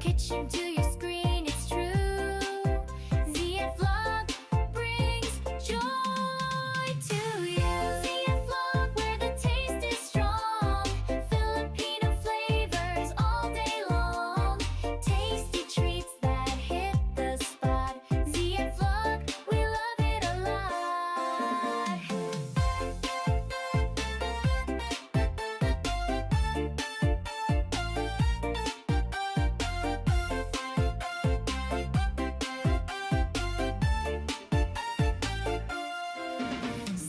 kitchen to your screen, it's true. ZF Vlog brings joy to you. ZF Vlog, where the taste is strong. Filipino flavors all day long. Tasty treats that hit the spot. ZF Vlog, we love it a lot.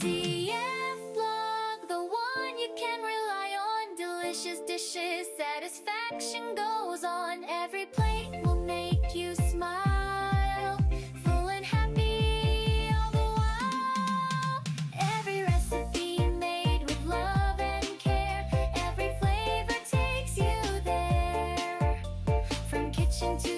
ZF Vlog, the one you can rely on. Delicious dishes, satisfaction goes on. Every plate will make you smile, full and happy all the while. Every recipe made with love and care. Every flavor takes you there. From kitchen to